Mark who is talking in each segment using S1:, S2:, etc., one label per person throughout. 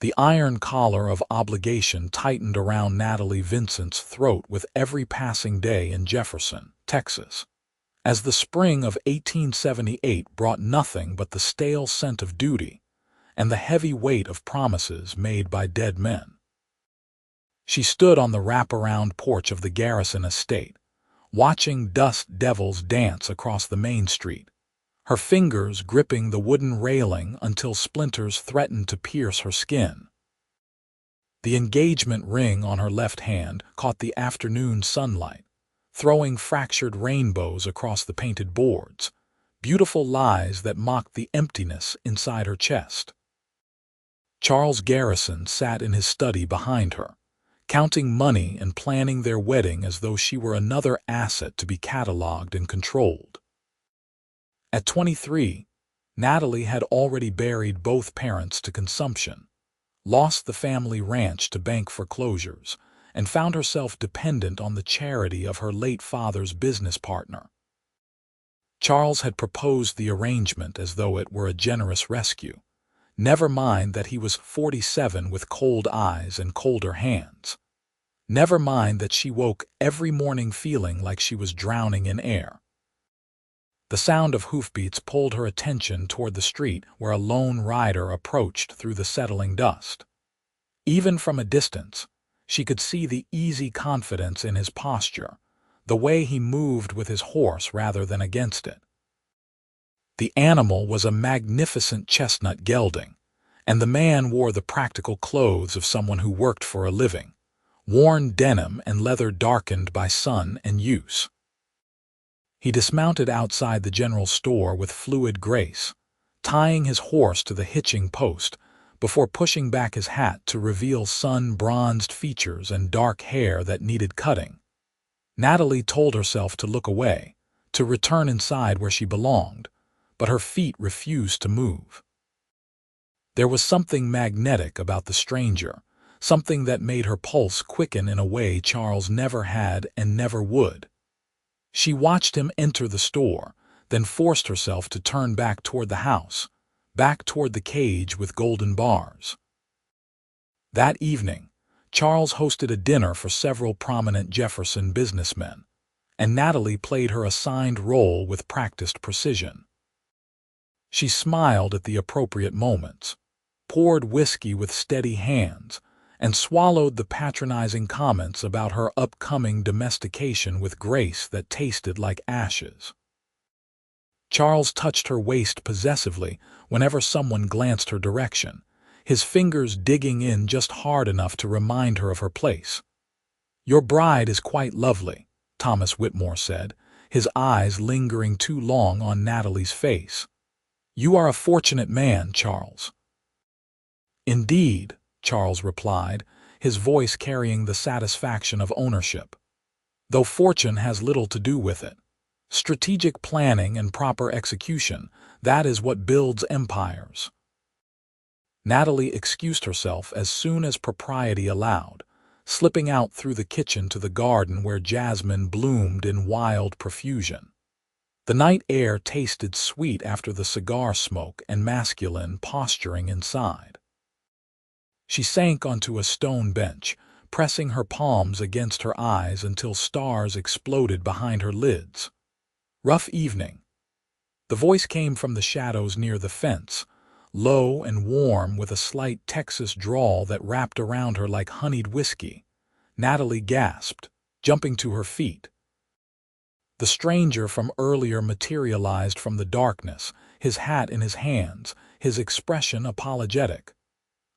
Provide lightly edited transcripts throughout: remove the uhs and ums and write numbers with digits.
S1: The iron collar of obligation tightened around Natalie Vincent's throat with every passing day in Jefferson, Texas. As the spring of 1878 brought nothing but the stale scent of duty and the heavy weight of promises made by dead men. She stood on the wraparound porch of the Garrison estate, watching dust devils dance across the main street, her fingers gripping the wooden railing until splinters threatened to pierce her skin. The engagement ring on her left hand caught the afternoon sunlight, throwing fractured rainbows across the painted boards, beautiful lies that mocked the emptiness inside her chest. Charles Garrison sat in his study behind her, counting money and planning their wedding as though she were another asset to be cataloged and controlled. At 23, Natalie had already buried both parents to consumption, lost the family ranch to bank foreclosures, and found herself dependent on the charity of her late father's business partner. Charles had proposed the arrangement as though it were a generous rescue. Never mind that he was 47 with cold eyes and colder hands. Never mind that she woke every morning feeling like she was drowning in air. The sound of hoofbeats pulled her attention toward the street where a lone rider approached through the settling dust. Even from a distance, she could see the easy confidence in his posture, the way he moved with his horse rather than against it. The animal was a magnificent chestnut gelding, and the man wore the practical clothes of someone who worked for a living, worn denim and leather darkened by sun and use. He dismounted outside the general store with fluid grace, tying his horse to the hitching post before pushing back his hat to reveal sun-bronzed features and dark hair that needed cutting. Natalie told herself to look away, to return inside where she belonged, but her feet refused to move. There was something magnetic about the stranger, something that made her pulse quicken in a way Charles never had and never would. She watched him enter the store, then forced herself to turn back toward the house, back toward the cage with golden bars. That evening, Charles hosted a dinner for several prominent Jefferson businessmen, and Natalie played her assigned role with practiced precision. She smiled at the appropriate moments, poured whiskey with steady hands, and swallowed the patronizing comments about her upcoming domestication with grace that tasted like ashes. Charles touched her waist possessively whenever someone glanced her direction, his fingers digging in just hard enough to remind her of her place. "Your bride is quite lovely," Thomas Whitmore said, his eyes lingering too long on Natalie's face. "You are a fortunate man, Charles." "Indeed," Charles replied, his voice carrying the satisfaction of ownership. "Though fortune has little to do with it. Strategic planning and proper execution, that is what builds empires." Natalie excused herself as soon as propriety allowed, slipping out through the kitchen to the garden where jasmine bloomed in wild profusion. The night air tasted sweet after the cigar smoke and masculine posturing inside. She sank onto a stone bench, pressing her palms against her eyes until stars exploded behind her lids. "Rough evening." The voice came from the shadows near the fence, low and warm with a slight Texas drawl that wrapped around her like honeyed whiskey. Natalie gasped, jumping to her feet. The stranger from earlier materialized from the darkness, his hat in his hands, his expression apologetic.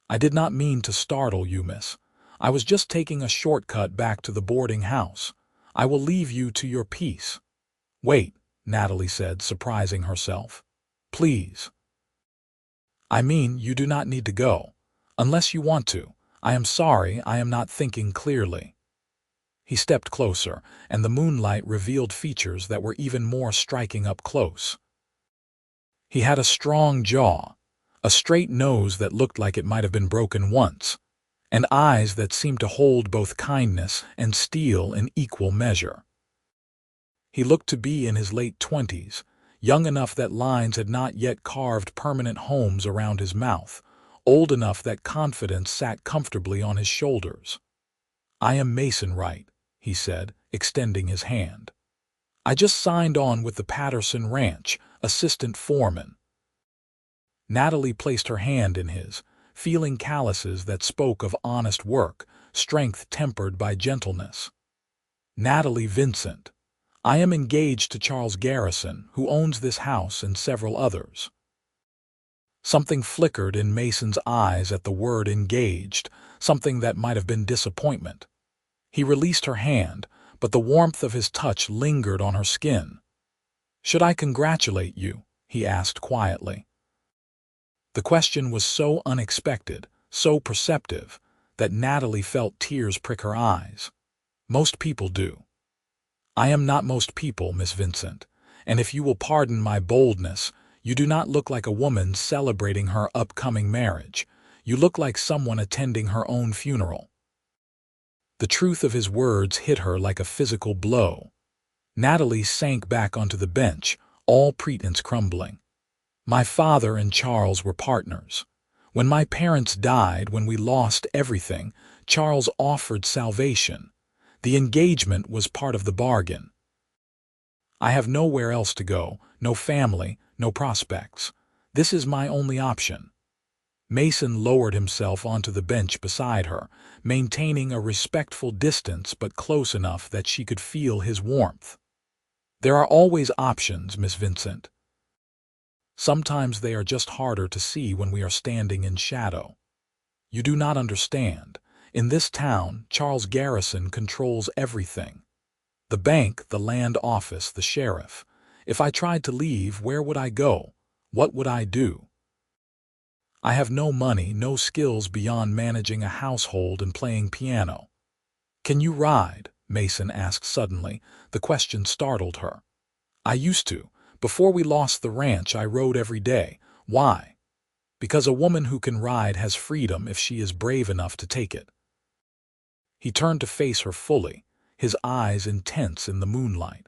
S1: "I did not mean to startle you, miss. I was just taking a shortcut back to the boarding house. I will leave you to your peace." "Wait," Natalie said, surprising herself. "Please." "I mean, you do not need to go. Unless you want to. I am sorry, I am not thinking clearly." He stepped closer, and the moonlight revealed features that were even more striking up close. He had a strong jaw, a straight nose that looked like it might have been broken once, and eyes that seemed to hold both kindness and steel in equal measure. He looked to be in his late 20s, young enough that lines had not yet carved permanent homes around his mouth, old enough that confidence sat comfortably on his shoulders. "I am Mason Wright," he said, extending his hand. "I just signed on with the Patterson Ranch, assistant foreman." Natalie placed her hand in his, feeling calluses that spoke of honest work, strength tempered by gentleness. "Natalie Vincent. I am engaged to Charles Garrison, who owns this house and several others." Something flickered in Mason's eyes at the word engaged, something that might have been disappointment. He released her hand, but the warmth of his touch lingered on her skin. "Should I congratulate you?" he asked quietly. The question was so unexpected, so perceptive, that Natalie felt tears prick her eyes. "Most people do." "I am not most people, Miss Vincent, and if you will pardon my boldness, you do not look like a woman celebrating her upcoming marriage. You look like someone attending her own funeral." The truth of his words hit her like a physical blow. Natalie sank back onto the bench, all pretense crumbling. "My father and Charles were partners. When my parents died, when we lost everything, Charles offered salvation. The engagement was part of the bargain. I have nowhere else to go, no family, no prospects. This is my only option." Mason lowered himself onto the bench beside her, maintaining a respectful distance but close enough that she could feel his warmth. "There are always options, Miss Vincent. Sometimes they are just harder to see when we are standing in shadow. You do not understand. In this town, Charles Garrison controls everything. The bank, the land office, the sheriff. If I tried to leave, where would I go? What would I do? I have no money, no skills beyond managing a household and playing piano." "Can you ride?" Mason asked suddenly. The question startled her. "I used to. Before we lost the ranch, I rode every day." "Why?" "Because a woman who can ride has freedom if she is brave enough to take it." He turned to face her fully, his eyes intense in the moonlight.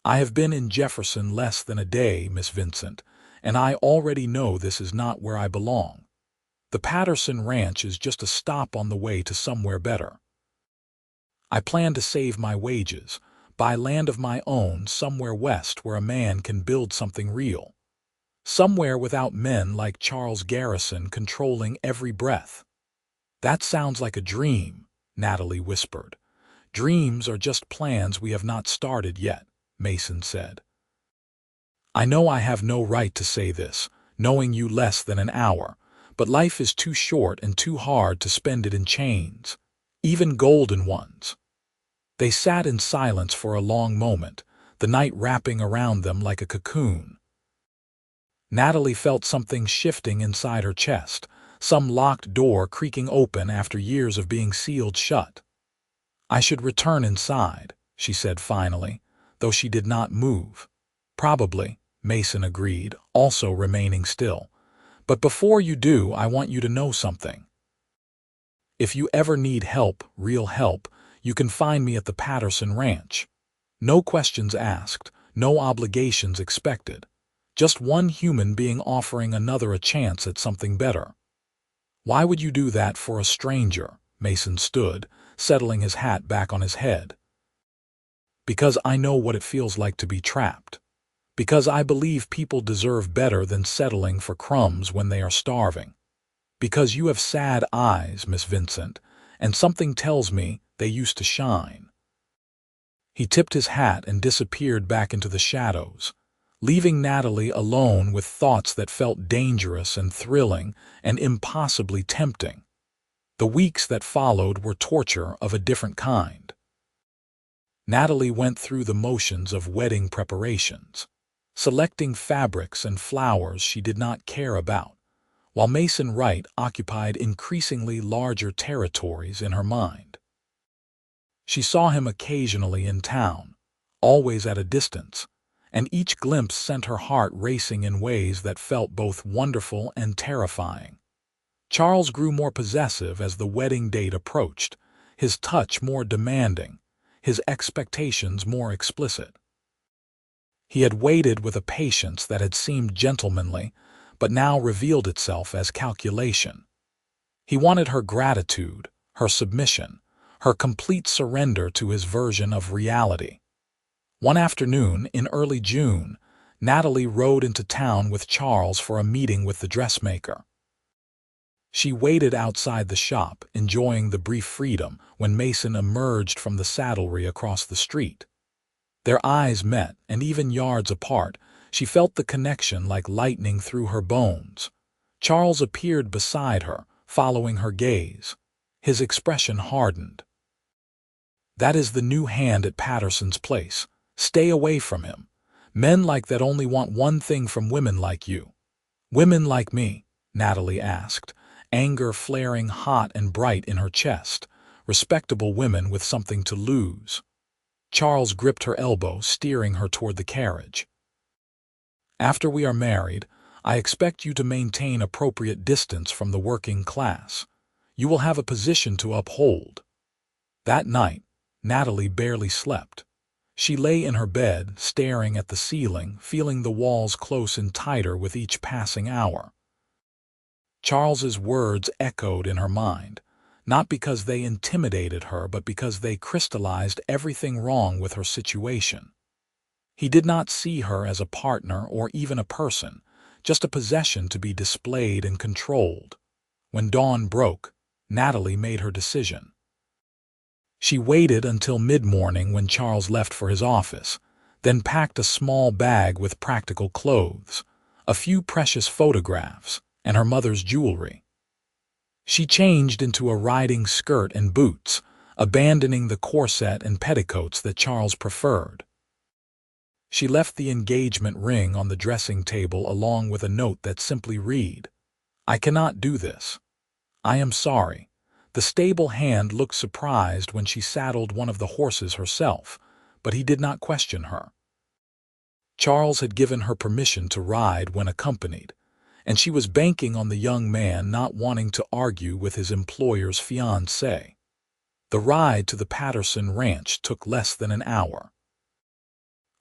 S1: "I have been in Jefferson less than a day, Miss Vincent, and I already know this is not where I belong. The Patterson Ranch is just a stop on the way to somewhere better. I plan to save my wages, buy land of my own somewhere west where a man can build something real. Somewhere without men like Charles Garrison controlling every breath." "That sounds like a dream," Natalie whispered. "Dreams are just plans we have not started yet," Mason said. "I know I have no right to say this, knowing you less than an hour, but life is too short and too hard to spend it in chains, even golden ones." They sat in silence for a long moment, the night wrapping around them like a cocoon. Natalie felt something shifting inside her chest, some locked door creaking open after years of being sealed shut. "I should return inside," she said finally, though she did not move. "Probably," Mason agreed, also remaining still. "But before you do, I want you to know something. If you ever need help, real help, you can find me at the Patterson Ranch. No questions asked, no obligations expected. Just one human being offering another a chance at something better." "Why would you do that for a stranger?" Mason stood, settling his hat back on his head. "Because I know what it feels like to be trapped. Because I believe people deserve better than settling for crumbs when they are starving. Because you have sad eyes, Miss Vincent, and something tells me they used to shine." He tipped his hat and disappeared back into the shadows, leaving Natalie alone with thoughts that felt dangerous and thrilling and impossibly tempting. The weeks that followed were torture of a different kind. Natalie went through the motions of wedding preparations, selecting fabrics and flowers she did not care about, while Mason Wright occupied increasingly larger territories in her mind. She saw him occasionally in town, always at a distance, and each glimpse sent her heart racing in ways that felt both wonderful and terrifying. Charles grew more possessive as the wedding date approached, his touch more demanding, his expectations more explicit. He had waited with a patience that had seemed gentlemanly, but now revealed itself as calculation. He wanted her gratitude, her submission, her complete surrender to his version of reality. One afternoon in early June, Natalie rode into town with Charles for a meeting with the dressmaker. She waited outside the shop, enjoying the brief freedom, when Mason emerged from the saddlery across the street. Their eyes met, and even yards apart, she felt the connection like lightning through her bones. Charles appeared beside her, following her gaze. His expression hardened. "That is the new hand at Patterson's place. Stay away from him. Men like that only want one thing from women like you." "Women like me?" Natalie asked, anger flaring hot and bright in her chest. "Respectable women with something to lose." Charles gripped her elbow, steering her toward the carriage. "After we are married, I expect you to maintain appropriate distance from the working class. You will have a position to uphold." That night, Natalie barely slept. She lay in her bed, staring at the ceiling, feeling the walls close in tighter with each passing hour. Charles's words echoed in her mind, not because they intimidated her, but because they crystallized everything wrong with her situation. He did not see her as a partner or even a person, just a possession to be displayed and controlled. When dawn broke, Natalie made her decision. She waited until mid-morning when Charles left for his office, then packed a small bag with practical clothes, a few precious photographs, and her mother's jewelry. She changed into a riding skirt and boots, abandoning the corset and petticoats that Charles preferred. She left the engagement ring on the dressing table along with a note that simply read, "I cannot do this. I am sorry." The stable hand looked surprised when she saddled one of the horses herself, but he did not question her. Charles had given her permission to ride when accompanied, and she was banking on the young man not wanting to argue with his employer's fiancée. The ride to the Patterson ranch took less than an hour.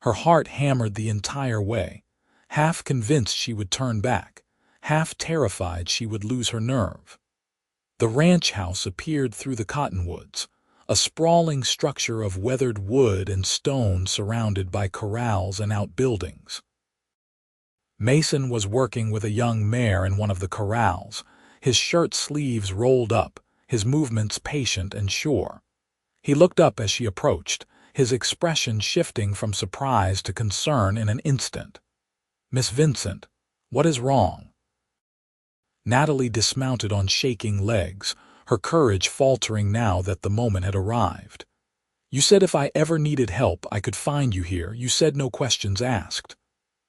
S1: Her heart hammered the entire way, half convinced she would turn back, half terrified she would lose her nerve. The ranch house appeared through the cottonwoods, a sprawling structure of weathered wood and stone surrounded by corrals and outbuildings. Mason was working with a young mare in one of the corrals, his shirt sleeves rolled up, his movements patient and sure. He looked up as she approached, his expression shifting from surprise to concern in an instant. "Miss Vincent, what is wrong?" Natalie dismounted on shaking legs, her courage faltering now that the moment had arrived. "You said if I ever needed help I could find you here. You said no questions asked."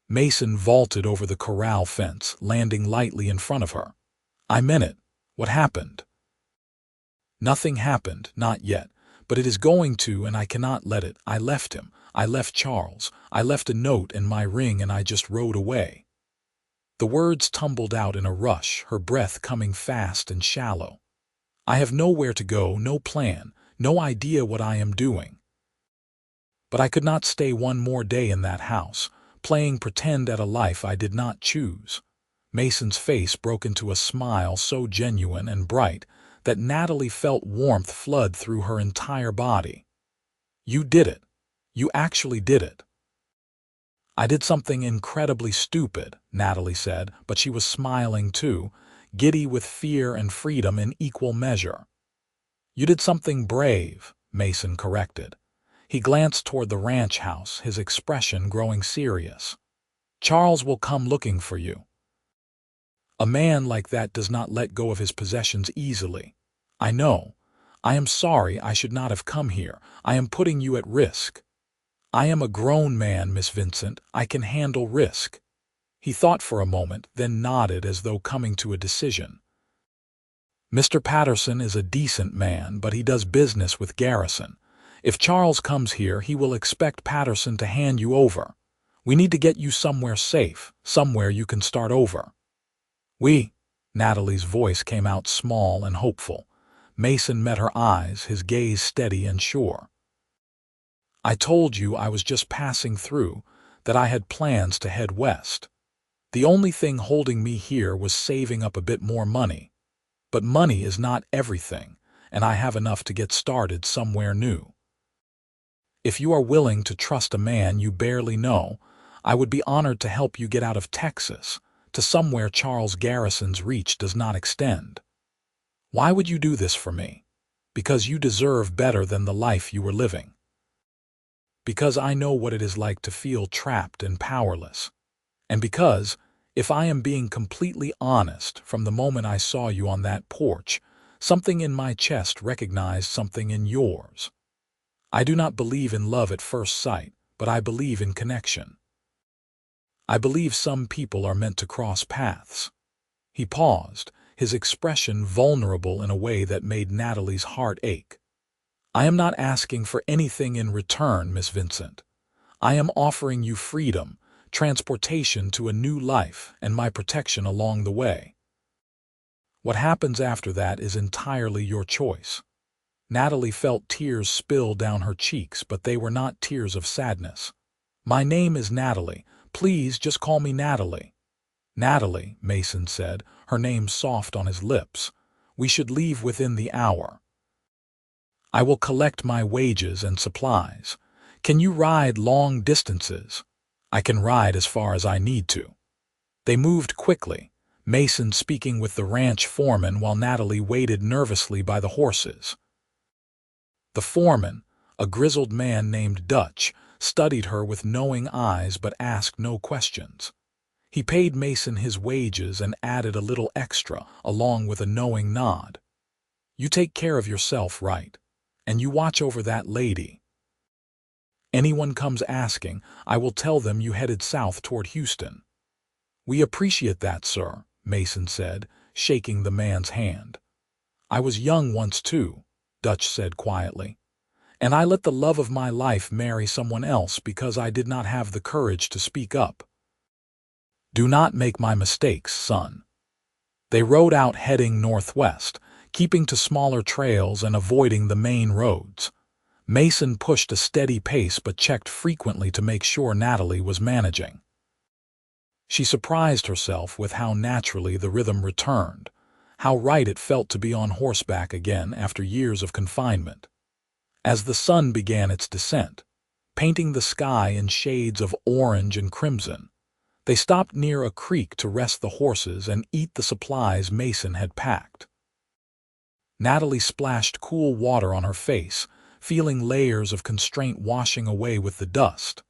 S1: Mason vaulted over the corral fence, landing lightly in front of her. "I meant it. What happened?" "Nothing happened, not yet, but it is going to, and I cannot let it. I left him. I left Charles. I left a note and my ring, and I just rode away." The words tumbled out in a rush, her breath coming fast and shallow. "I have nowhere to go, no plan, no idea what I am doing. But I could not stay one more day in that house, playing pretend at a life I did not choose." Mason's face broke into a smile so genuine and bright that Natalie felt warmth flood through her entire body. "You did it. You actually did it." "I did something incredibly stupid," Natalie said, but she was smiling too, giddy with fear and freedom in equal measure. "You did something brave," Mason corrected. He glanced toward the ranch house, his expression growing serious. "Charles will come looking for you. A man like that does not let go of his possessions easily. I know. I am sorry I should not have come here. I am putting you at risk." "I am a grown man, Miss Vincent. I can handle risk." He thought for a moment, then nodded as though coming to a decision. "Mr. Patterson is a decent man, but he does business with Garrison. If Charles comes here, he will expect Patterson to hand you over. We need to get you somewhere safe, somewhere you can start over." Natalie's voice came out small and hopeful. Mason met her eyes, his gaze steady and sure. "I told you I was just passing through, that I had plans to head west." The only thing holding me here was saving up a bit more money. But money is not everything, and I have enough to get started somewhere new. If you are willing to trust a man you barely know, I would be honored to help you get out of Texas, to somewhere Charles Garrison's reach does not extend. Why would you do this for me? Because you deserve better than the life you were living. Because I know what it is like to feel trapped and powerless. And because, if I am being completely honest, from the moment I saw you on that porch, something in my chest recognized something in yours. I do not believe in love at first sight, but I believe in connection. I believe some people are meant to cross paths. He paused, his expression vulnerable in a way that made Natalie's heart ache. I am not asking for anything in return, Miss Vincent. I am offering you freedom, transportation to a new life, and my protection along the way. What happens after that is entirely your choice. Natalie felt tears spill down her cheeks, but they were not tears of sadness. My name is Natalie. Please just call me Natalie. Natalie, Mason said, her name soft on his lips. We should leave within the hour. I will collect my wages and supplies. Can you ride long distances? I can ride as far as I need to. They moved quickly, Mason speaking with the ranch foreman while Natalie waited nervously by the horses. The foreman, a grizzled man named Dutch, studied her with knowing eyes but asked no questions. He paid Mason his wages and added a little extra, along with a knowing nod. You take care of yourself, Wright, and you watch over that lady. Anyone comes asking, I will tell them you headed south toward Houston. We appreciate that, sir, Mason said, shaking the man's hand. I was young once too, Dutch said quietly, and I let the love of my life marry someone else because I did not have the courage to speak up. Do not make my mistakes, son. They rode out heading northwest, keeping to smaller trails and avoiding the main roads. Mason pushed a steady pace but checked frequently to make sure Natalie was managing. She surprised herself with how naturally the rhythm returned, how right it felt to be on horseback again after years of confinement. As the sun began its descent, painting the sky in shades of orange and crimson, they stopped near a creek to rest the horses and eat the supplies Mason had packed. Natalie splashed cool water on her face, feeling layers of constraint washing away with the dust.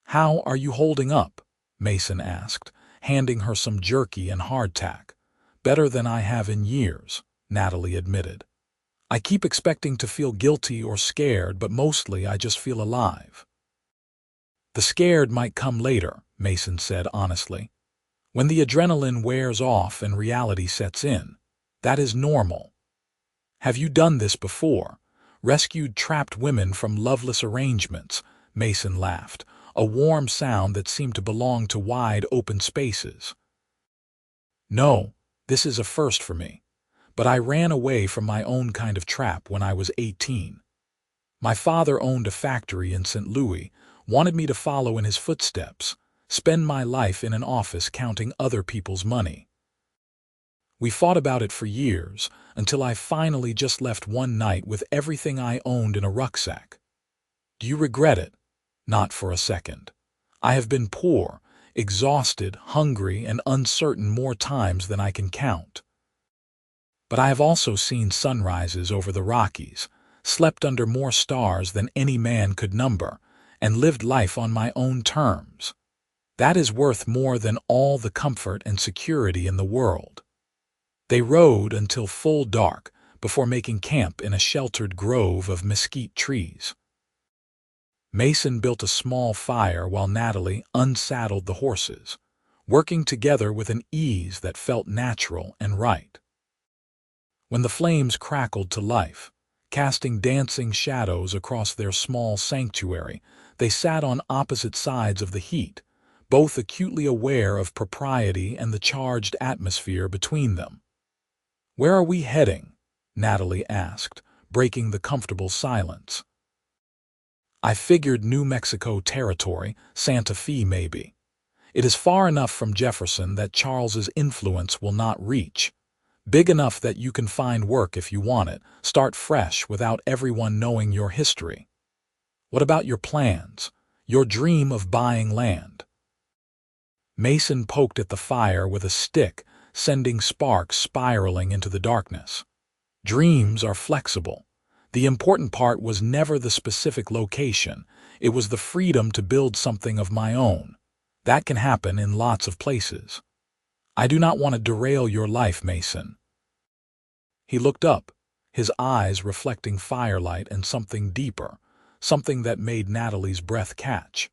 S1: How are you holding up? Mason asked, handing her some jerky and hardtack. Better than I have in years, Natalie admitted. I keep expecting to feel guilty or scared, but mostly I just feel alive. The scared might come later, Mason said honestly. When the adrenaline wears off and reality sets in, that is normal. Have you done this before? Rescued trapped women from loveless arrangements, Mason laughed, a warm sound that seemed to belong to wide open spaces. No, this is a first for me, but I ran away from my own kind of trap when I was 18. My father owned a factory in St. Louis, wanted me to follow in his footsteps, spend my life in an office counting other people's money. We fought about it for years, until I finally just left one night with everything I owned in a rucksack. Do you regret it? Not for a second. I have been poor, exhausted, hungry, and uncertain more times than I can count. But I have also seen sunrises over the Rockies, slept under more stars than any man could number, and lived life on my own terms. That is worth more than all the comfort and security in the world. They rode until full dark before making camp in a sheltered grove of mesquite trees. Mason built a small fire while Natalie unsaddled the horses, working together with an ease that felt natural and right. When the flames crackled to life, casting dancing shadows across their small sanctuary, they sat on opposite sides of the heat, both acutely aware of propriety and the charged atmosphere between them. Where are we heading? Natalie asked, breaking the comfortable silence. I figured New Mexico territory, Santa Fe maybe. It is far enough from Jefferson that Charles's influence will not reach. Big enough that you can find work if you want it, start fresh without everyone knowing your history. What about your plans? Your dream of buying land? Mason poked at the fire with a stick, sending sparks spiraling into the darkness. Dreams are flexible. The important part was never the specific location. It was the freedom to build something of my own. That can happen in lots of places. I do not want to derail your life, Mason. He looked up, his eyes reflecting firelight and something deeper, something that made Natalie's breath catch.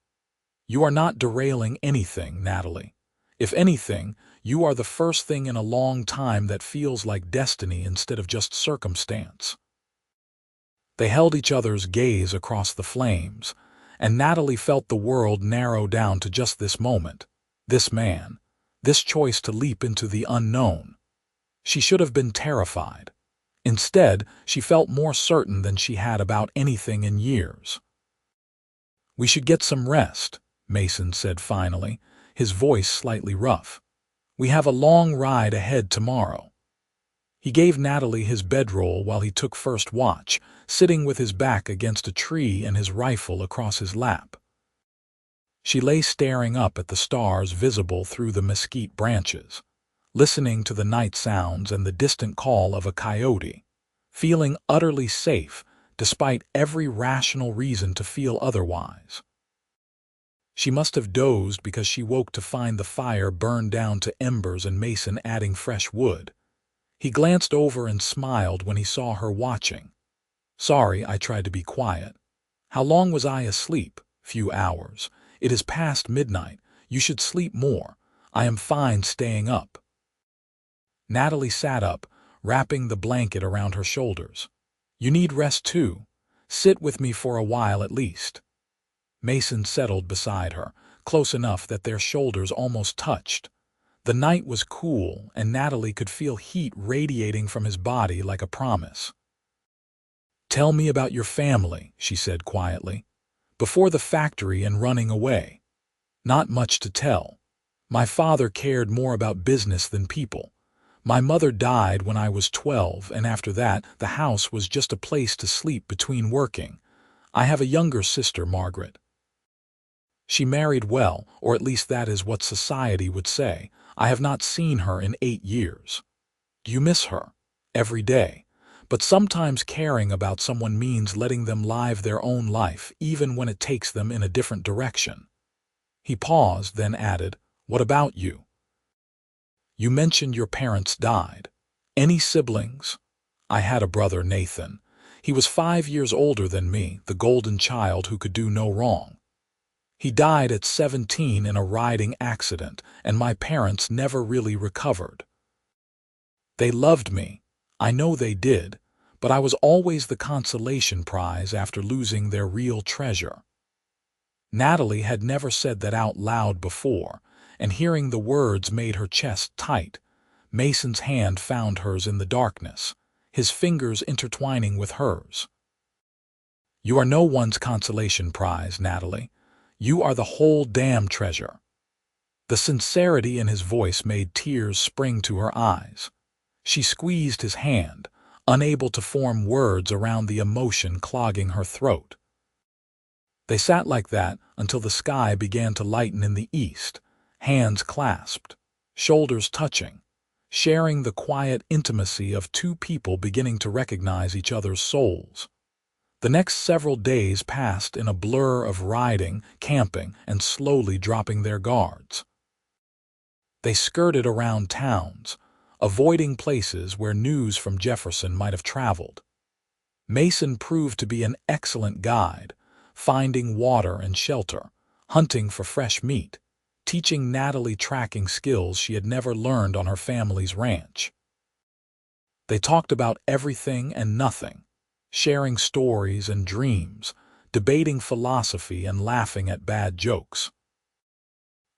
S1: You are not derailing anything, Natalie. If anything, you are the first thing in a long time that feels like destiny instead of just circumstance. They held each other's gaze across the flames, and Natalie felt the world narrow down to just this moment, this man, this choice to leap into the unknown. She should have been terrified. Instead, she felt more certain than she had about anything in years. "We should get some rest," Mason said finally, his voice slightly rough. "We have a long ride ahead tomorrow." He gave Natalie his bedroll while he took first watch, sitting with his back against a tree and his rifle across his lap. She lay staring up at the stars visible through the mesquite branches, listening to the night sounds and the distant call of a coyote, feeling utterly safe despite every rational reason to feel otherwise. She must have dozed because she woke to find the fire burned down to embers and Mason adding fresh wood. He glanced over and smiled when he saw her watching. "Sorry, I tried to be quiet. How long was I asleep? Few hours. It is past midnight. You should sleep more. I am fine staying up." Natalie sat up, wrapping the blanket around her shoulders. "You need rest too. Sit with me for a while at least." Mason settled beside her, close enough that their shoulders almost touched. The night was cool, and Natalie could feel heat radiating from his body like a promise. "Tell me about your family," she said quietly. "Before the factory and running away." "Not much to tell. My father cared more about business than people. My mother died when I was 12, and after that, the house was just a place to sleep between working. I have a younger sister, Margaret. She married well, or at least that is what society would say. I have not seen her in 8 years. Do you miss her? Every day. But sometimes caring about someone means letting them live their own life, even when it takes them in a different direction." He paused, then added, "What about you? You mentioned your parents died. Any siblings?" "I had a brother, Nathan. He was 5 years older than me, the golden child who could do no wrong. He died at 17 in a riding accident, and my parents never really recovered. They loved me. I know they did, but I was always the consolation prize after losing their real treasure." Natalie had never said that out loud before, and hearing the words made her chest tight. Mason's hand found hers in the darkness, his fingers intertwining with hers. "You are no one's consolation prize, Natalie. You are the whole damn treasure." The sincerity in his voice made tears spring to her eyes. She squeezed his hand, unable to form words around the emotion clogging her throat. They sat like that until the sky began to lighten in the east, hands clasped, shoulders touching, sharing the quiet intimacy of two people beginning to recognize each other's souls. The next several days passed in a blur of riding, camping, and slowly dropping their guards. They skirted around towns, avoiding places where news from Jefferson might have traveled. Mason proved to be an excellent guide, finding water and shelter, hunting for fresh meat, teaching Natalie tracking skills she had never learned on her family's ranch. They talked about everything and nothing, sharing stories and dreams, debating philosophy and laughing at bad jokes.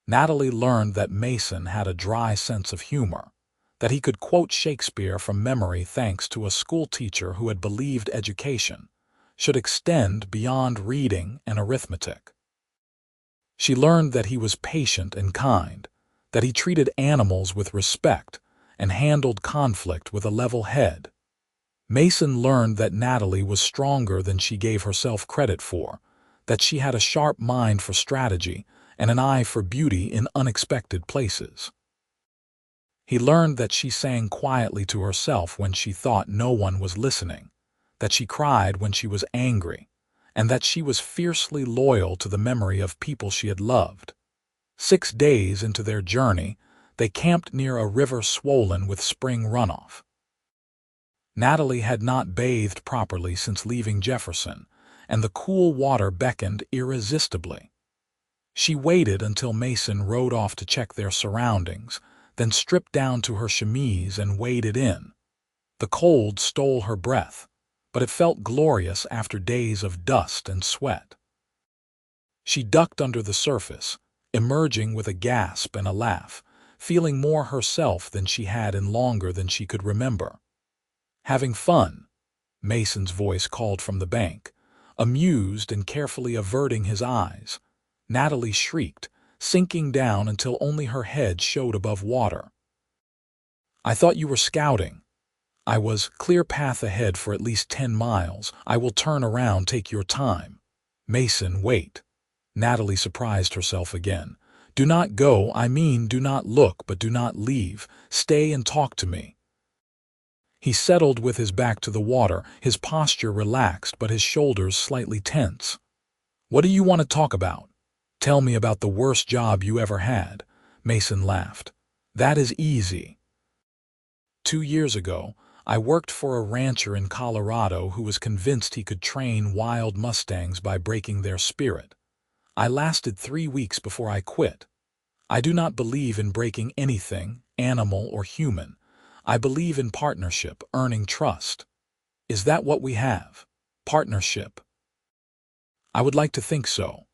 S1: Natalie learned that Mason had a dry sense of humor, that he could quote Shakespeare from memory thanks to a schoolteacher who had believed education should extend beyond reading and arithmetic. She learned that he was patient and kind, that he treated animals with respect and handled conflict with a level head. Mason learned that Natalie was stronger than she gave herself credit for, that she had a sharp mind for strategy and an eye for beauty in unexpected places. He learned that she sang quietly to herself when she thought no one was listening, that she cried when she was angry, and that she was fiercely loyal to the memory of people she had loved. 6 days into their journey, they camped near a river swollen with spring runoff. Natalie had not bathed properly since leaving Jefferson, and the cool water beckoned irresistibly. She waited until Mason rode off to check their surroundings, then stripped down to her chemise and waded in. The cold stole her breath, but it felt glorious after days of dust and sweat. She ducked under the surface, emerging with a gasp and a laugh, feeling more herself than she had in longer than she could remember. "Having fun?" Mason's voice called from the bank. Amused and carefully averting his eyes, Natalie shrieked, sinking down until only her head showed above water. "I thought you were scouting." "I was. Clear path ahead for at least 10 miles. I will turn around, take your time." "Mason, wait." Natalie surprised herself again. "Do not go, I mean do not look, but do not leave. Stay and talk to me." He settled with his back to the water, his posture relaxed but his shoulders slightly tense. "What do you want to talk about?" "Tell me about the worst job you ever had." Mason laughed. "That is easy. 2 years ago, I worked for a rancher in Colorado who was convinced he could train wild mustangs by breaking their spirit. I lasted 3 weeks before I quit. I do not believe in breaking anything, animal or human. I believe in partnership, earning trust. Is that what we have? Partnership?" "I would like to think so."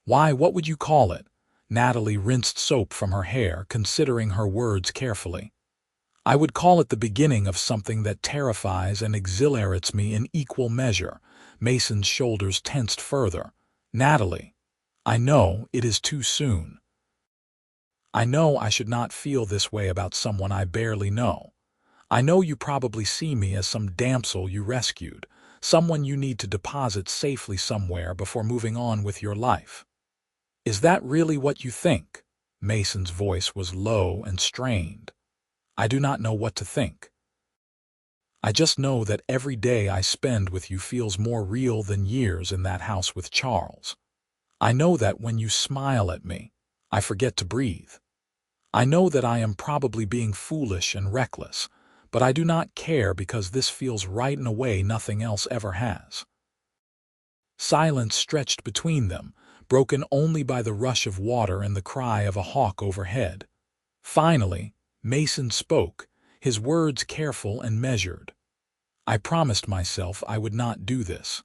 S1: "Why, what would you call it?" Natalie rinsed soap from her hair, considering her words carefully. "I would call it the beginning of something that terrifies and exhilarates me in equal measure." Mason's shoulders tensed further. "Natalie, I know it is too soon. I know I should not feel this way about someone I barely know. I know you probably see me as some damsel you rescued, someone you need to deposit safely somewhere before moving on with your life. Is that really what you think?" Mason's voice was low and strained. "I do not know what to think. I just know that every day I spend with you feels more real than years in that house with Charles. I know that when you smile at me, I forget to breathe. I know that I am probably being foolish and reckless, but I do not care because this feels right in a way nothing else ever has." Silence stretched between them, broken only by the rush of water and the cry of a hawk overhead. Finally, Mason spoke, his words careful and measured. "I promised myself I would not do this.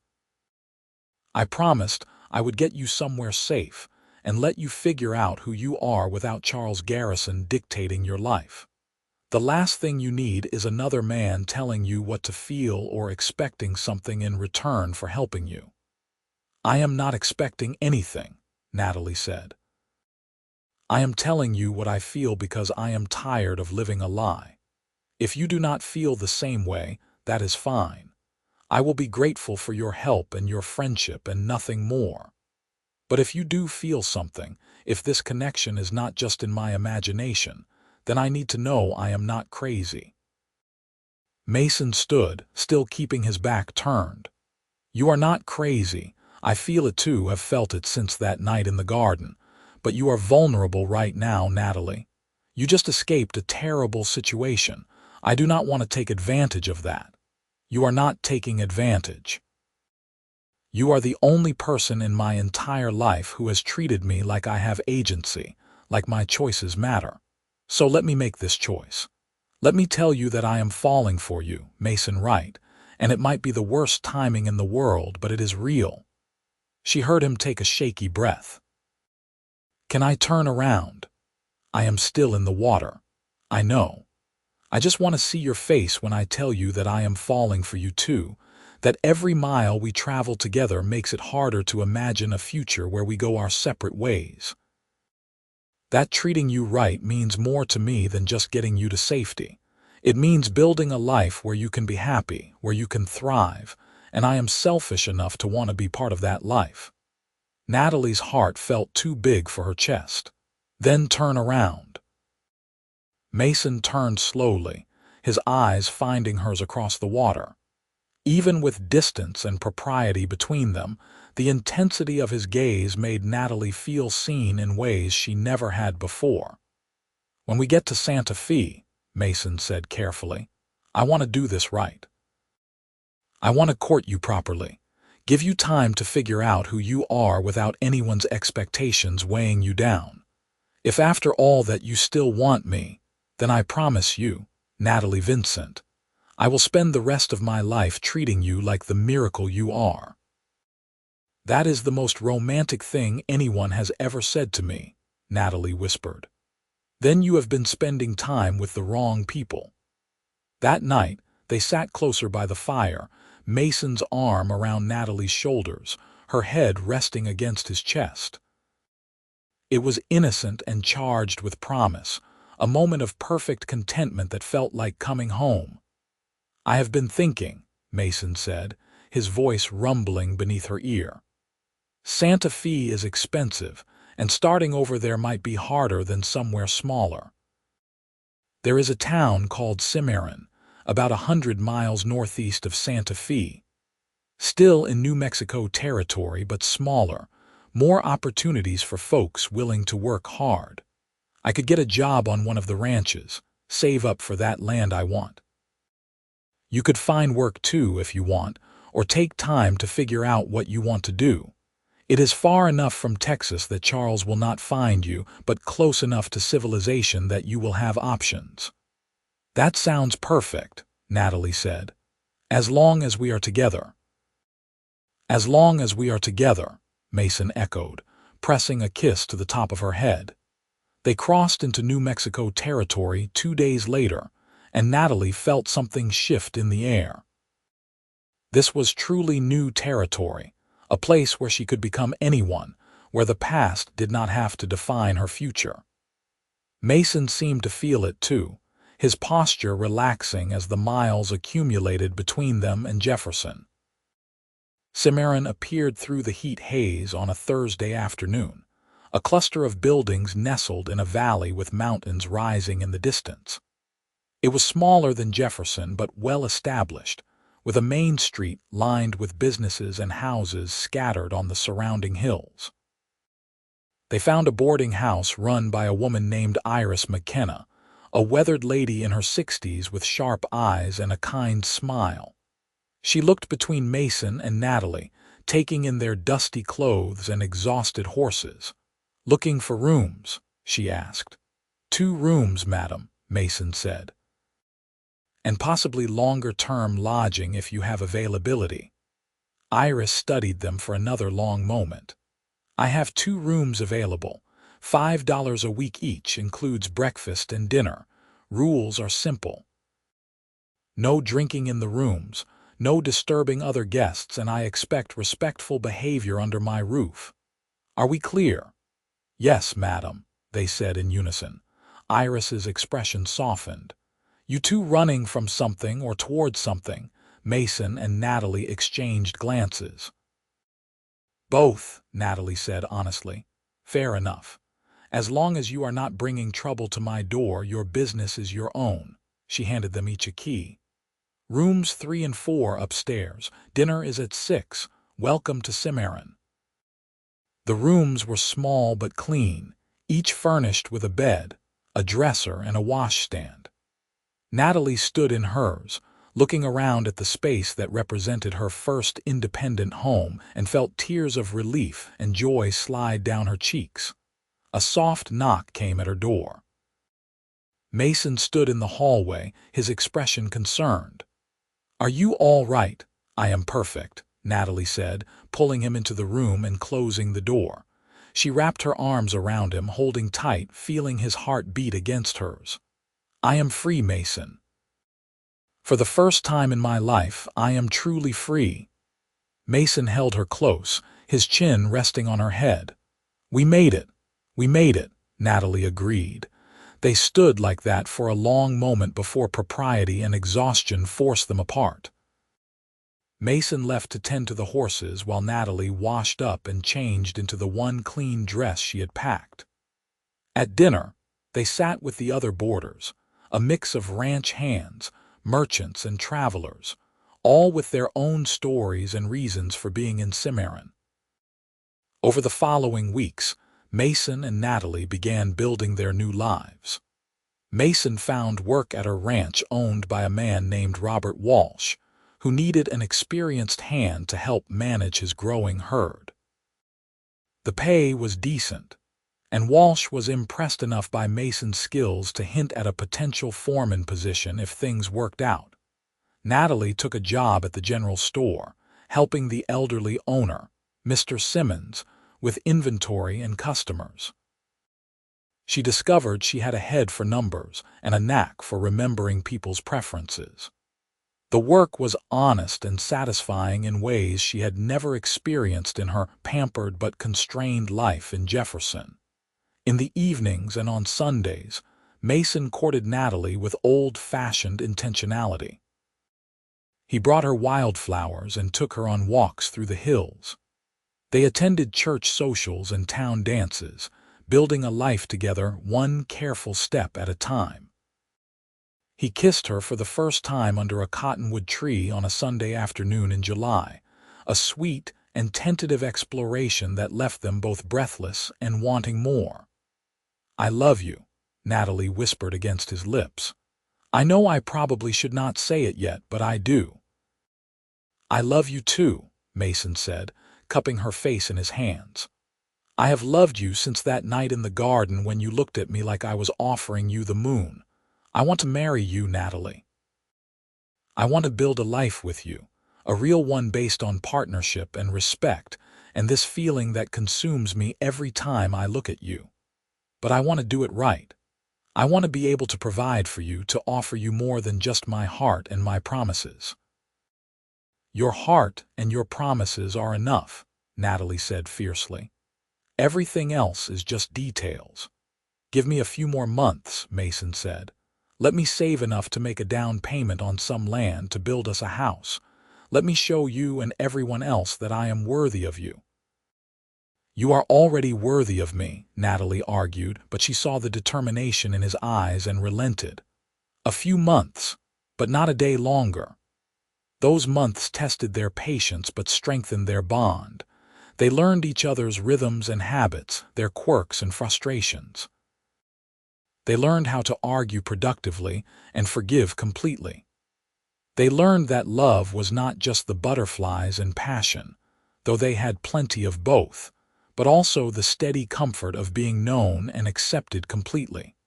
S1: I promised I would get you somewhere safe and let you figure out who you are without Charles Garrison dictating your life. The last thing you need is another man telling you what to feel or expecting something in return for helping you." "I am not expecting anything," Natalie said. "I am telling you what I feel because I am tired of living a lie. If you do not feel the same way, that is fine. I will be grateful for your help and your friendship and nothing more. But if you do feel something, if this connection is not just in my imagination, then I need to know I am not crazy." Mason stood, still keeping his back turned. "You are not crazy. I feel it too, have felt it since that night in the garden. But you are vulnerable right now, Natalie. You just escaped a terrible situation. I do not want to take advantage of that. You are not taking advantage. You are the only person in my entire life who has treated me like I have agency, like my choices matter. So let me make this choice. Let me tell you that I am falling for you, Mason Wright, and it might be the worst timing in the world, but it is real." She heard him take a shaky breath. "Can I turn around? I am still in the water. I know. I just want to see your face when I tell you that I am falling for you too." that every mile we travel together makes it harder to imagine a future where we go our separate ways. That treating you right means more to me than just getting you to safety. It means building a life where you can be happy, where you can thrive, and I am selfish enough to want to be part of that life." Natalie's heart felt too big for her chest. "Then turn around." Mason turned slowly, his eyes finding hers across the water. Even with distance and propriety between them, the intensity of his gaze made Natalie feel seen in ways she never had before. "When we get to Santa Fe," Mason said carefully, "I want to do this right. I want to court you properly, give you time to figure out who you are without anyone's expectations weighing you down. If after all that you still want me, then I promise you, Natalie Vincent, I will spend the rest of my life treating you like the miracle you are." "That is the most romantic thing anyone has ever said to me," Natalie whispered. "Then you have been spending time with the wrong people." That night, they sat closer by the fire, Mason's arm around Natalie's shoulders, her head resting against his chest. It was innocent and charged with promise, a moment of perfect contentment that felt like coming home. "I have been thinking," Mason said, his voice rumbling beneath her ear. "Santa Fe is expensive, and starting over there might be harder than somewhere smaller. There is a town called Cimarron, about 100 miles northeast of Santa Fe. Still in New Mexico territory, but smaller, more opportunities for folks willing to work hard. I could get a job on one of the ranches, save up for that land I want. You could find work too if you want, or take time to figure out what you want to do. It is far enough from Texas that Charles will not find you, but close enough to civilization that you will have options." "That sounds perfect," Natalie said. "As long as we are together." "As long as we are together," Mason echoed, pressing a kiss to the top of her head. They crossed into New Mexico territory 2 days later, and Natalie felt something shift in the air. This was truly new territory, a place where she could become anyone, where the past did not have to define her future. Mason seemed to feel it too, his posture relaxing as the miles accumulated between them and Jefferson. Cimarron appeared through the heat haze on a Thursday afternoon, a cluster of buildings nestled in a valley with mountains rising in the distance. It was smaller than Jefferson but well established, with a main street lined with businesses and houses scattered on the surrounding hills. They found a boarding house run by a woman named Iris McKenna, a weathered lady in her 60s with sharp eyes and a kind smile. She looked between Mason and Natalie, taking in their dusty clothes and exhausted horses. "Looking for rooms?" she asked. "2 rooms, madam," Mason said. "And possibly longer-term lodging if you have availability." Iris studied them for another long moment. "I have 2 rooms available. $5 a week each, includes breakfast and dinner. Rules are simple. No drinking in the rooms, no disturbing other guests, and I expect respectful behavior under my roof. Are we clear?" "Yes, madam," they said in unison. Iris's expression softened. "You two running from something or towards something?" Mason and Natalie exchanged glances. "Both," Natalie said honestly. "Fair enough. As long as you are not bringing trouble to my door, your business is your own." She handed them each a key. "Rooms 3 and 4 upstairs. Dinner is at 6. Welcome to Cimarron." The rooms were small but clean, each furnished with a bed, a dresser, and a washstand. Natalie stood in hers, looking around at the space that represented her first independent home, and felt tears of relief and joy slide down her cheeks. A soft knock came at her door. Mason stood in the hallway, his expression concerned. "Are you all right?" "I am perfect," Natalie said, pulling him into the room and closing the door. She wrapped her arms around him, holding tight, feeling his heart beat against hers. "I am free, Mason." For the first time in my life, I am truly free." Mason held her close, his chin resting on her head. "We made it. We made it," Natalie agreed. They stood like that for a long moment before propriety and exhaustion forced them apart. Mason left to tend to the horses while Natalie washed up and changed into the one clean dress she had packed. At dinner, they sat with the other boarders, a mix of ranch hands, merchants, and travelers, all with their own stories and reasons for being in Cimarron. Over the following weeks, Mason and Natalie began building their new lives. Mason found work at a ranch owned by a man named Robert Walsh, who needed an experienced hand to help manage his growing herd. The pay was decent, and Walsh was impressed enough by Mason's skills to hint at a potential foreman position if things worked out. Natalie took a job at the general store, helping the elderly owner, Mr. Simmons, with inventory and customers. She discovered she had a head for numbers and a knack for remembering people's preferences. The work was honest and satisfying in ways she had never experienced in her pampered but constrained life in Jefferson. In the evenings and on Sundays, Mason courted Natalie with old-fashioned intentionality. He brought her wildflowers and took her on walks through the hills. They attended church socials and town dances, building a life together one careful step at a time. He kissed her for the first time under a cottonwood tree on a Sunday afternoon in July, a sweet and tentative exploration that left them both breathless and wanting more. "I love you," Natalie whispered against his lips. "I know I probably should not say it yet, but I do." "I love you too," Mason said, cupping her face in his hands. "I have loved you since that night in the garden when you looked at me like I was offering you the moon. I want to marry you, Natalie. I want to build a life with you, a real one based on partnership and respect, and this feeling that consumes me every time I look at you. But I want to do it right. I want to be able to provide for you, to offer you more than just my heart and my promises." "Your heart and your promises are enough," Natalie said fiercely. "Everything else is just details." "Give me a few more months," Mason said. "Let me save enough to make a down payment on some land to build us a house. Let me show you and everyone else that I am worthy of you." "You are already worthy of me," Natalie argued, but she saw the determination in his eyes and relented. "A few months, but not a day longer." Those months tested their patience but strengthened their bond. They learned each other's rhythms and habits, their quirks and frustrations. They learned how to argue productively and forgive completely. They learned that love was not just the butterflies and passion, though they had plenty of both, but also the steady comfort of being known and accepted completely.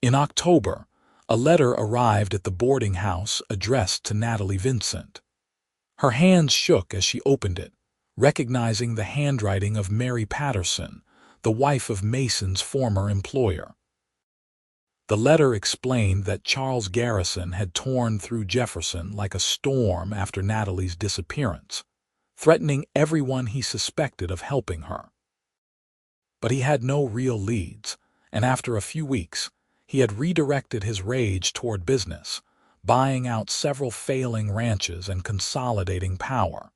S1: In October, a letter arrived at the boarding house addressed to Natalie Vincent. Her hands shook as she opened it, recognizing the handwriting of Mary Patterson, the wife of Mason's former employer. The letter explained that Charles Garrison had torn through Jefferson like a storm after Natalie's disappearance, threatening everyone he suspected of helping her. But he had no real leads, and after a few weeks, he had redirected his rage toward business, buying out several failing ranches and consolidating power.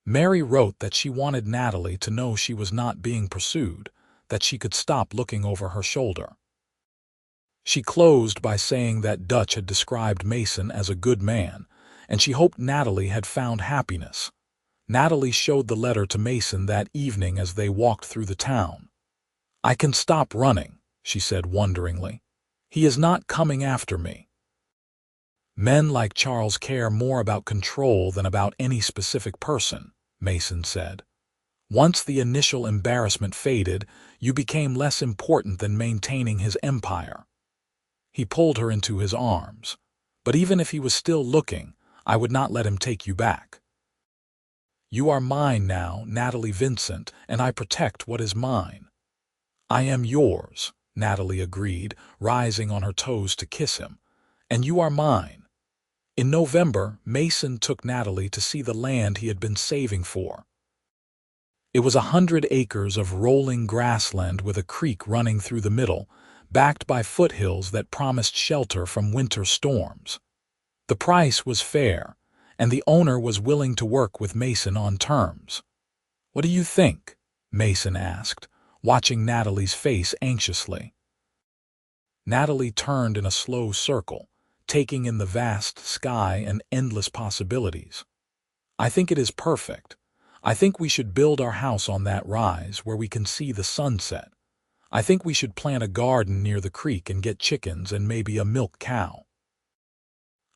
S1: Mary wrote that she wanted Natalie to know she was not being pursued, that she could stop looking over her shoulder. She closed by saying that Dutch had described Mason as a good man, and she hoped Natalie had found happiness. Natalie showed the letter to Mason that evening as they walked through the town. "I can stop running," she said wonderingly. "He is not coming after me." "Men like Charles care more about control than about any specific person," Mason said. "Once the initial embarrassment faded, you became less important than maintaining his empire." He pulled her into his arms. "But even if he was still looking, I would not let him take you back. You are mine now, Natalie Vincent, and I protect what is mine." "I am yours," Natalie agreed, rising on her toes to kiss him. "And you are mine. In November, Mason took Natalie to see the land he had been saving for. It was 100 acres of rolling grassland with a creek running through the middle, backed by foothills that promised shelter from winter storms. The price was fair, and the owner was willing to work with Mason on terms. "What do you think?" Mason asked, watching Natalie's face anxiously. Natalie turned in a slow circle, taking in the vast sky and endless possibilities. "I think it is perfect. I think we should build our house on that rise where we can see the sunset. I think we should plant a garden near the creek and get chickens and maybe a milk cow.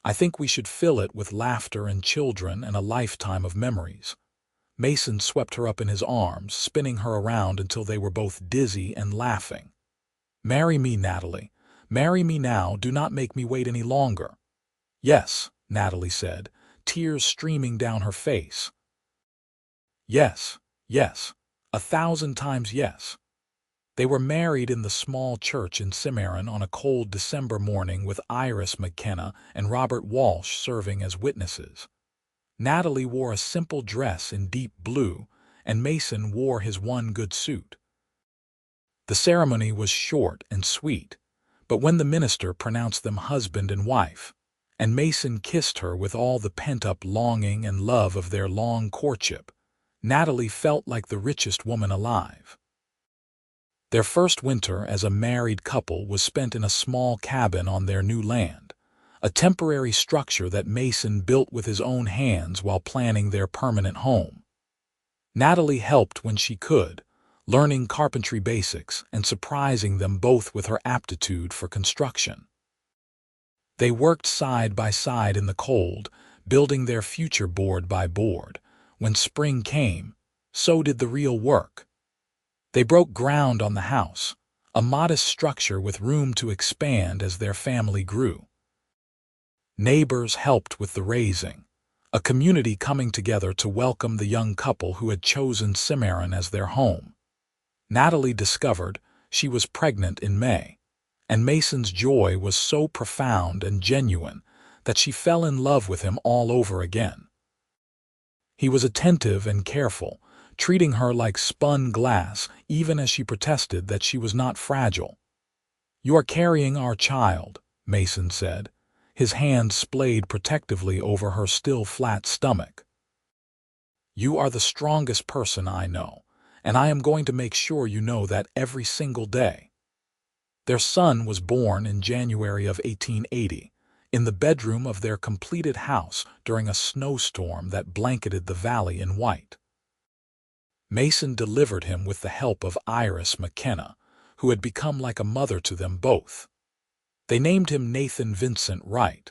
S1: I think we should fill it with laughter and children and a lifetime of memories." Mason swept her up in his arms, spinning her around until they were both dizzy and laughing. "Marry me, Natalie. Marry me now. Do not make me wait any longer." "Yes," Natalie said, tears streaming down her face. "Yes, yes, 1,000 times yes." They were married in the small church in Cimarron on a cold December morning with Iris McKenna and Robert Walsh serving as witnesses. Natalie wore a simple dress in deep blue, and Mason wore his one good suit. The ceremony was short and sweet, but when the minister pronounced them husband and wife, and Mason kissed her with all the pent-up longing and love of their long courtship, Natalie felt like the richest woman alive. Their first winter as a married couple was spent in a small cabin on their new land, a temporary structure that Mason built with his own hands while planning their permanent home. Natalie helped when she could, learning carpentry basics and surprising them both with her aptitude for construction. They worked side by side in the cold, building their future board by board. When spring came, so did the real work. They broke ground on the house, a modest structure with room to expand as their family grew. Neighbors helped with the raising, a community coming together to welcome the young couple who had chosen Cimarron as their home. Natalie discovered she was pregnant in May, and Mason's joy was so profound and genuine that she fell in love with him all over again. He was attentive and careful, treating her like spun glass even as she protested that she was not fragile. "You are carrying our child," Mason said, his hand splayed protectively over her still flat stomach. "You are the strongest person I know, and I am going to make sure you know that every single day." Their son was born in January of 1880, in the bedroom of their completed house during a snowstorm that blanketed the valley in white. Mason delivered him with the help of Iris McKenna, who had become like a mother to them both. They named him Natalie Vincent Wright,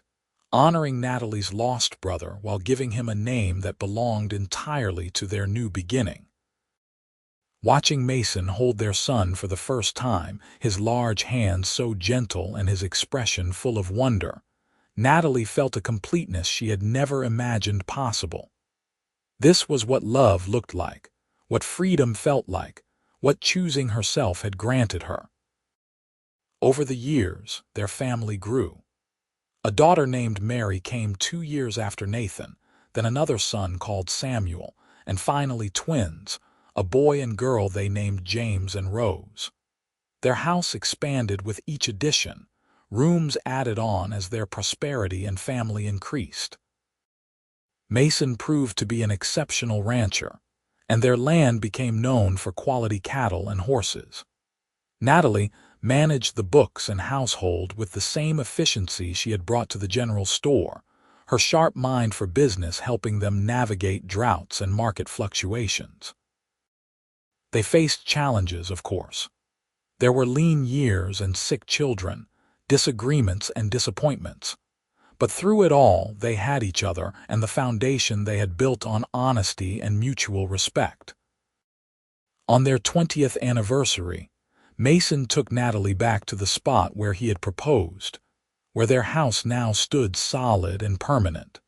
S1: honoring Natalie's lost brother while giving him a name that belonged entirely to their new beginning. Watching Mason hold their son for the first time, his large hands so gentle and his expression full of wonder, Natalie felt a completeness she had never imagined possible. This was what love looked like, what freedom felt like, what choosing herself had granted her. Over the years, their family grew. A daughter named Mary came 2 years after Nathan, then another son called Samuel, and finally twins, a boy and girl they named James and Rose. Their house expanded with each addition, rooms added on as their prosperity and family increased. Mason proved to be an exceptional rancher, and their land became known for quality cattle and horses. Natalie managed the books and household with the same efficiency she had brought to the general store, her sharp mind for business helping them navigate droughts and market fluctuations. They faced challenges, of course. There were lean years and sick children, disagreements and disappointments. But through it all, they had each other and the foundation they had built on honesty and mutual respect. On their 20th anniversary, Mason took Natalie back to the spot where he had proposed, where their house now stood solid and permanent.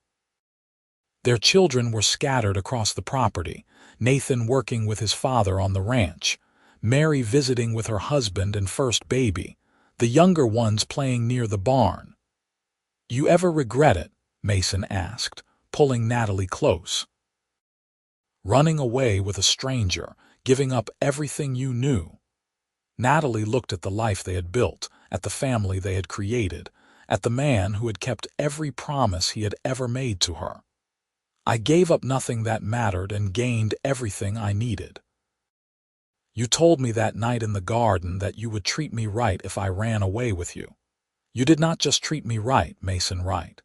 S1: Their children were scattered across the property, Nathan working with his father on the ranch, Mary visiting with her husband and first baby, the younger ones playing near the barn. "You ever regret it?" Mason asked, pulling Natalie close. Running away with a stranger, giving up everything you knew. Natalie looked at the life they had built, at the family they had created, at the man who had kept every promise he had ever made to her. I gave up nothing that mattered and gained everything I needed. You told me that night in the garden that you would treat me right if I ran away with you. You did not just treat me right, Mason Wright.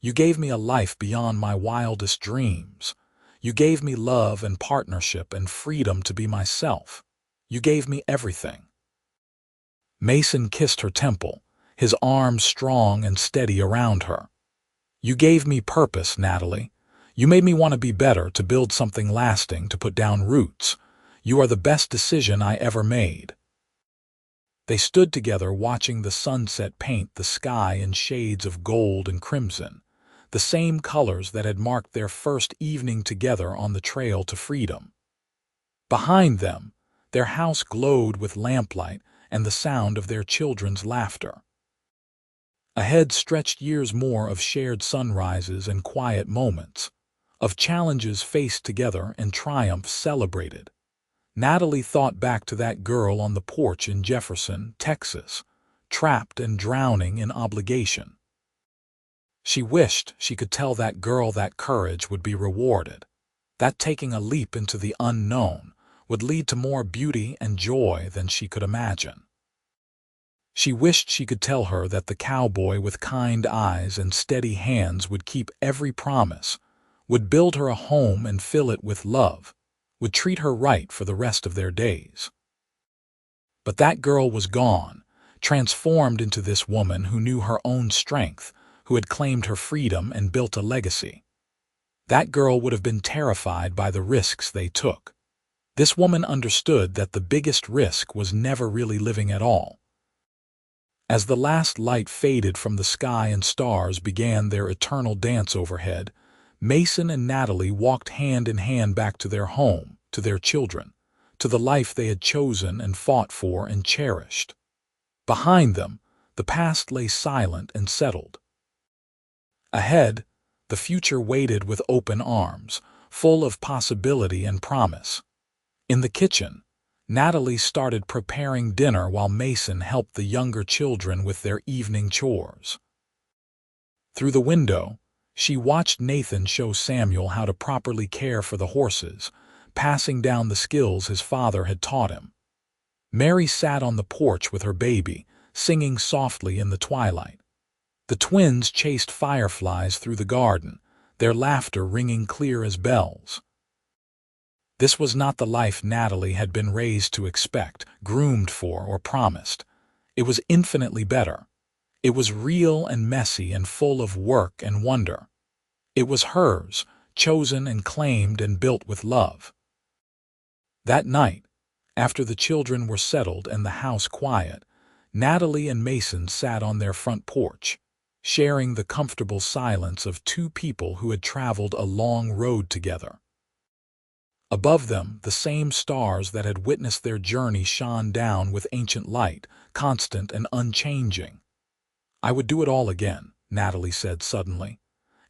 S1: You gave me a life beyond my wildest dreams. You gave me love and partnership and freedom to be myself. You gave me everything. Mason kissed her temple, his arms strong and steady around her. You gave me purpose, Natalie. You made me want to be better, to build something lasting, to put down roots. You are the best decision I ever made. They stood together watching the sunset paint the sky in shades of gold and crimson, the same colors that had marked their first evening together on the trail to freedom. Behind them, their house glowed with lamplight and the sound of their children's laughter. Ahead stretched years more of shared sunrises and quiet moments, of challenges faced together and triumphs celebrated. Natalie thought back to that girl on the porch in Jefferson, Texas, trapped and drowning in obligation. She wished she could tell that girl that courage would be rewarded, that taking a leap into the unknown would lead to more beauty and joy than she could imagine. She wished she could tell her that the cowboy with kind eyes and steady hands would keep every promise, would build her a home and fill it with love, would treat her right for the rest of their days. But that girl was gone, transformed into this woman who knew her own strength, who had claimed her freedom and built a legacy. That girl would have been terrified by the risks they took. This woman understood that the biggest risk was never really living at all. As the last light faded from the sky and stars began their eternal dance overhead, Mason and Natalie walked hand in hand back to their home, to their children, to the life they had chosen and fought for and cherished. Behind them, the past lay silent and settled. Ahead, the future waited with open arms, full of possibility and promise. In the kitchen, Natalie started preparing dinner while Mason helped the younger children with their evening chores. Through the window, she watched Nathan show Samuel how to properly care for the horses, passing down the skills his father had taught him. Mary sat on the porch with her baby, singing softly in the twilight. The twins chased fireflies through the garden, their laughter ringing clear as bells. This was not the life Natalie had been raised to expect, groomed for, or promised. It was infinitely better. It was real and messy and full of work and wonder. It was hers, chosen and claimed and built with love. That night, after the children were settled and the house quiet, Natalie and Mason sat on their front porch, sharing the comfortable silence of two people who had traveled a long road together. Above them, the same stars that had witnessed their journey shone down with ancient light, constant and unchanging. "I would do it all again," Natalie said suddenly.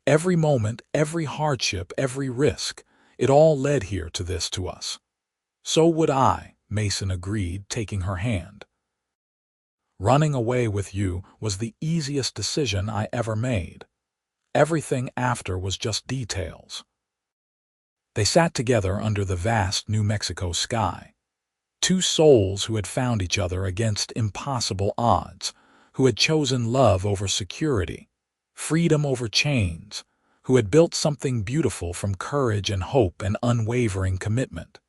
S1: "Every moment, every hardship, every risk, it all led here to this, to us." "So would I," Mason agreed, taking her hand. "Running away with you was the easiest decision I ever made. Everything after was just details." They sat together under the vast New Mexico sky. Two souls who had found each other against impossible odds, who had chosen love over security, freedom over chains, who had built something beautiful from courage and hope and unwavering commitment.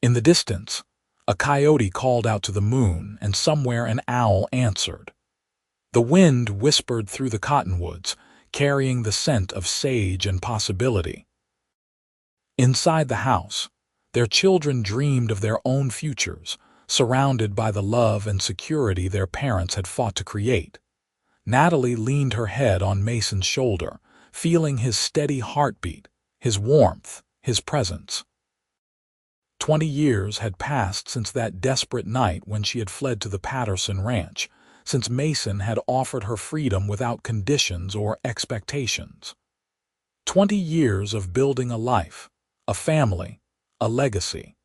S1: In the distance, a coyote called out to the moon, and somewhere an owl answered. The wind whispered through the cottonwoods, carrying the scent of sage and possibility. Inside the house, their children dreamed of their own futures, surrounded by the love and security their parents had fought to create. Natalie leaned her head on Mason's shoulder, feeling his steady heartbeat, his warmth, his presence. 20 years had passed since that desperate night when she had fled to the Patterson ranch, since Mason had offered her freedom without conditions or expectations. 20 years of building a life, a family, a legacy.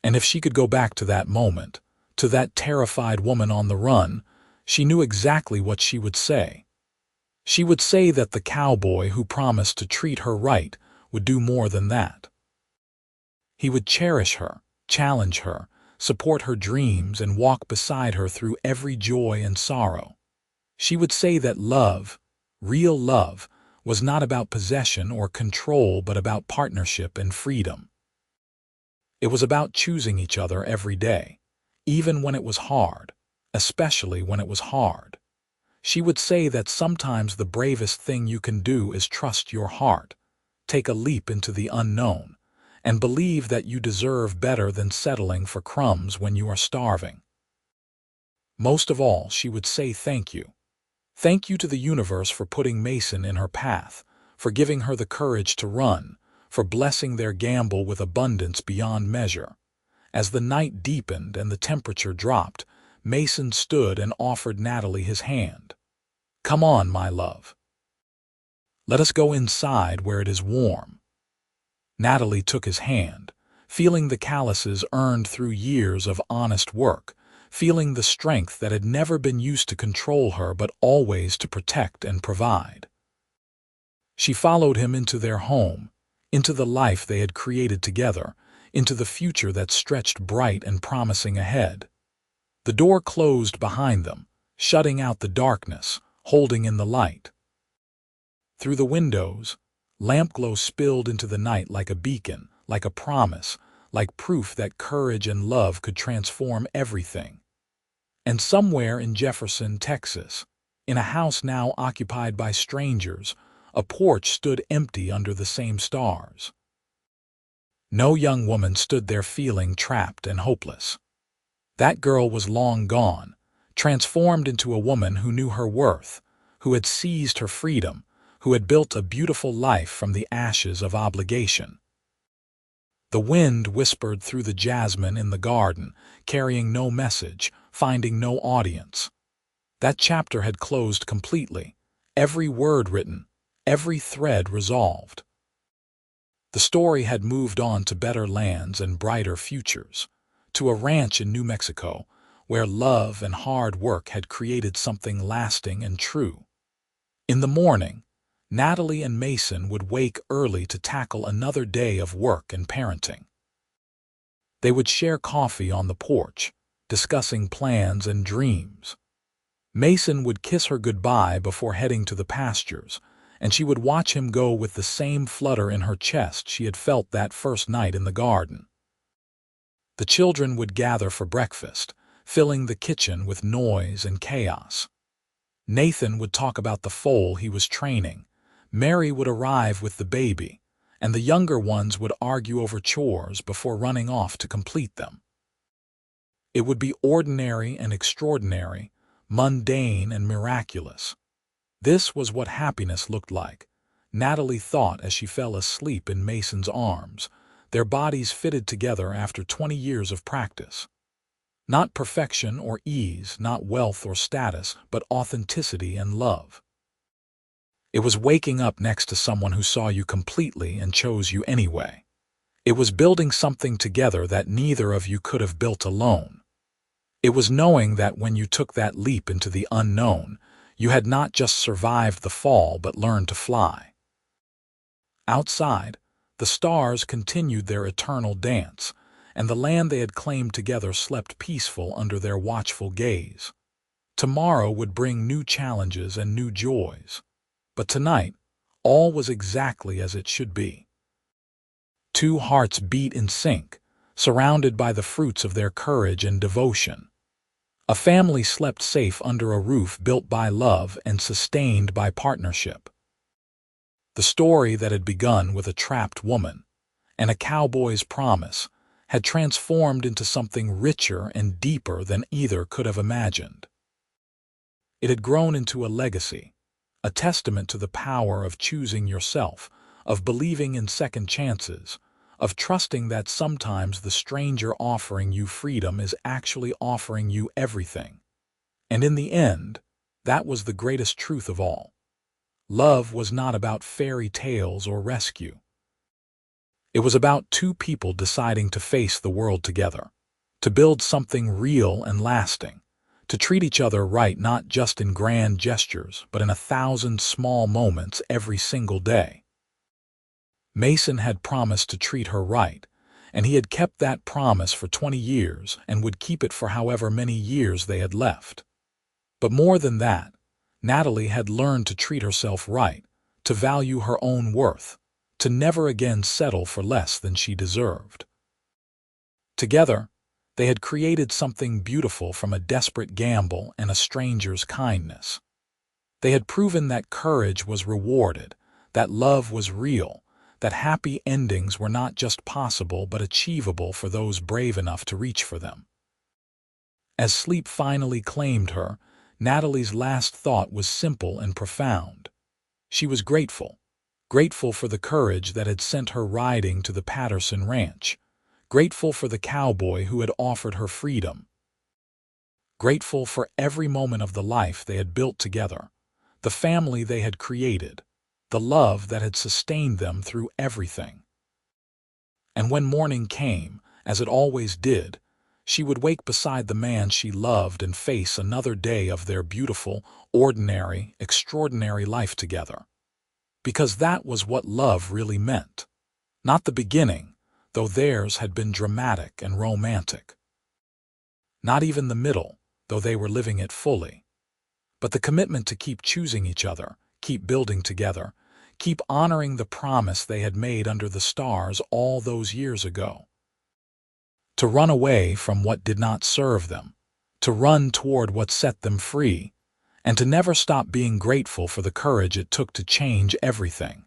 S1: And if she could go back to that moment, to that terrified woman on the run, she knew exactly what she would say. She would say that the cowboy who promised to treat her right would do more than that. He would cherish her, challenge her, support her dreams, and walk beside her through every joy and sorrow. She would say that love, real love, was not about possession or control but about partnership and freedom. It was about choosing each other every day, even when it was hard, especially when it was hard. She would say that sometimes the bravest thing you can do is trust your heart, take a leap into the unknown, and believe that you deserve better than settling for crumbs when you are starving. Most of all, she would say thank you. Thank you to the universe for putting Mason in her path, for giving her the courage to run, for blessing their gamble with abundance beyond measure. As the night deepened and the temperature dropped, Mason stood and offered Natalie his hand. "Come on, my love. Let us go inside where it is warm." Natalie took his hand, feeling the calluses earned through years of honest work, feeling the strength that had never been used to control her but always to protect and provide. She followed him into their home, into the life they had created together, into the future that stretched bright and promising ahead. The door closed behind them, shutting out the darkness, holding in the light. Through the windows, lamp glow spilled into the night like a beacon, like a promise, like proof that courage and love could transform everything. And somewhere in Jefferson, Texas, in a house now occupied by strangers, a porch stood empty under the same stars. No young woman stood there feeling trapped and hopeless. That girl was long gone, transformed into a woman who knew her worth, who had seized her freedom, who had built a beautiful life from the ashes of obligation. The wind whispered through the jasmine in the garden, carrying no message, finding no audience. That chapter had closed completely, every word written, every thread resolved. The story had moved on to better lands and brighter futures, to a ranch in New Mexico, where love and hard work had created something lasting and true. In the morning, Natalie and Mason would wake early to tackle another day of work and parenting. They would share coffee on the porch, discussing plans and dreams. Mason would kiss her goodbye before heading to the pastures, and she would watch him go with the same flutter in her chest she had felt that first night in the garden. The children would gather for breakfast, filling the kitchen with noise and chaos. Nathan would talk about the foal he was training, Mary would arrive with the baby, and the younger ones would argue over chores before running off to complete them. It would be ordinary and extraordinary, mundane and miraculous. This was what happiness looked like, Natalie thought as she fell asleep in Mason's arms, their bodies fitted together after 20 years of practice. Not perfection or ease, not wealth or status, but authenticity and love. It was waking up next to someone who saw you completely and chose you anyway. It was building something together that neither of you could have built alone. It was knowing that when you took that leap into the unknown, you had not just survived the fall but learned to fly. Outside, the stars continued their eternal dance, and the land they had claimed together slept peaceful under their watchful gaze. Tomorrow would bring new challenges and new joys. But tonight, all was exactly as it should be. Two hearts beat in sync, surrounded by the fruits of their courage and devotion. A family slept safe under a roof built by love and sustained by partnership. The story that had begun with a trapped woman and a cowboy's promise had transformed into something richer and deeper than either could have imagined. It had grown into a legacy, a testament to the power of choosing yourself, of believing in second chances, of trusting that sometimes the stranger offering you freedom is actually offering you everything. And in the end, that was the greatest truth of all. Love was not about fairy tales or rescue. It was about two people deciding to face the world together, to build something real and lasting, to treat each other right not just in grand gestures, but in 1,000 small moments every single day. Mason had promised to treat her right, and he had kept that promise for 20 years and would keep it for however many years they had left. But more than that, Natalie had learned to treat herself right, to value her own worth, to never again settle for less than she deserved. Together, they had created something beautiful from a desperate gamble and a stranger's kindness. They had proven that courage was rewarded, that love was real, that happy endings were not just possible but achievable for those brave enough to reach for them. As sleep finally claimed her, Natalie's last thought was simple and profound. She was grateful. Grateful for the courage that had sent her riding to the Patterson ranch. Grateful for the cowboy who had offered her freedom. Grateful for every moment of the life they had built together, the family they had created, the love that had sustained them through everything. And when morning came, as it always did, she would wake beside the man she loved and face another day of their beautiful, ordinary, extraordinary life together. Because that was what love really meant. Not the beginning, though theirs had been dramatic and romantic. Not even the middle, though they were living it fully. But the commitment to keep choosing each other, keep building together, keep honoring the promise they had made under the stars all those years ago. To run away from what did not serve them, to run toward what set them free, and to never stop being grateful for the courage it took to change everything.